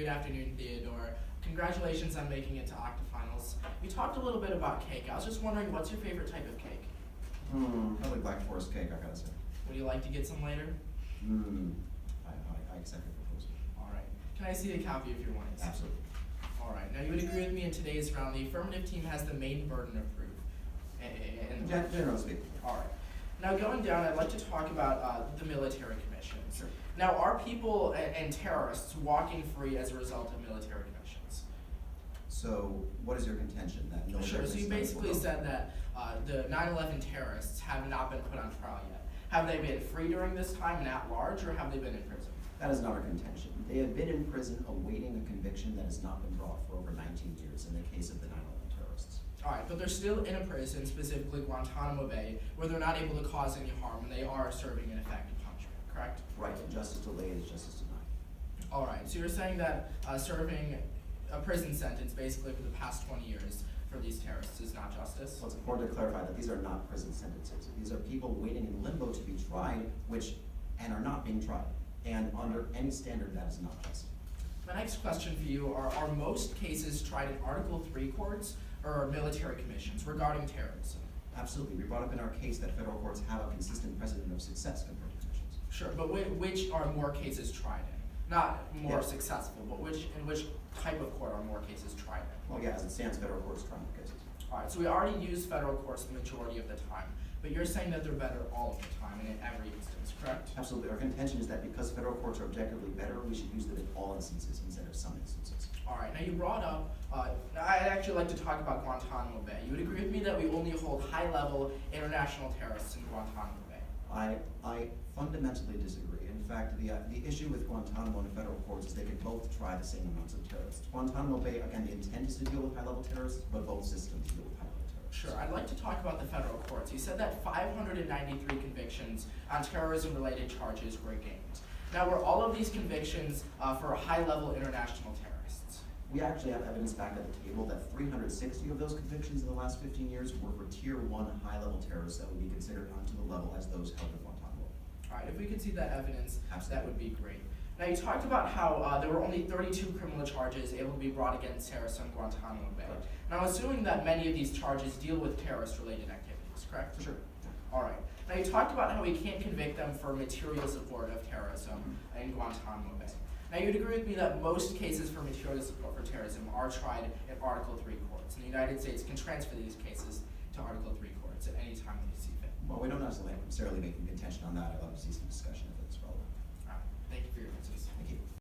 Good afternoon, Theodore. Congratulations on making it to octafinals. We talked a little bit about cake. I was just wondering, what's your favorite type of cake? Probably Black Forest cake, I gotta say. Would you like to get some later? I accept your proposal. All right. Can I see a copy of your warnings? Absolutely. All right. Now, you would agree with me in today's round, the affirmative team has the main burden of proof. Generally speaking. All right. Now, going down, I'd like to talk about the military commissions. Sure. Now, are people and terrorists walking free as a result of military commissions? So, what is your contention? That military Sure. So you basically will go? said that the 9/11 terrorists have not been put on trial yet. Have they been free during this time and at large, or have they been in prison? That is not our contention. They have been in prison awaiting a conviction that has not been brought for over 19 years in the case of the 9/11 terrorists. All right, but they're still in a prison, specifically Guantanamo Bay, where they're not able to cause any harm, and they are serving an effective punishment, correct? Right, and justice delayed is justice denied. All right, so you're saying that serving a prison sentence basically for the past 20 years for these terrorists is not justice? Well, it's important to clarify that these are not prison sentences. These are people waiting in limbo to be tried, and are not being tried. And under any standard, that is not just. My next question for you are most cases tried in Article III courts or military commissions regarding terrorism? Absolutely. We brought up in our case that federal courts have a consistent precedent of success compared to commissions. Sure, but which are more cases tried in? Not more Yeah. successful, but in which type of court are more cases tried in? Well, yeah, as it stands, federal courts try more cases. All right, so we already use federal courts the majority of the time, but you're saying that they're better all of the time and in every instance, correct? Absolutely. Our contention is that because federal courts are objectively better, we should use them in all instances instead of some instances. All right, now you brought up, I'd actually like to talk about Guantanamo Bay. You would agree with me that we only hold high-level international terrorists in Guantanamo Bay? I fundamentally disagree. In fact, the issue with Guantanamo and federal courts is they can both try the same amounts of terrorists. Guantanamo Bay, again, the intent is to deal with high-level terrorists, but both systems deal with high-level terrorists. Sure, I'd like to talk about the federal courts. You said that 593 convictions on terrorism-related charges were gained. Now, were all of these convictions for high-level international terrorists? We actually have evidence back at the table that 360 of those convictions in the last 15 years were for Tier 1 high-level terrorists that would be considered onto the level as those held in Guantanamo. All right, if we could see that evidence, Absolutely. that would be great. Now, you talked about how there were only 32 criminal charges able to be brought against terrorists on Guantanamo Bay. Correct. Now, assuming that many of these charges deal with terrorist-related activities, correct? Sure. All right. Now, you talked about how we can't convict them for material support of terrorism in Guantanamo Bay. Now, you'd agree with me that most cases for material support for terrorism are tried in Article III courts, and the United States can transfer these cases to Article III courts at any time they see fit. Well, we don't necessarily make a contention on that. I'd love to see some discussion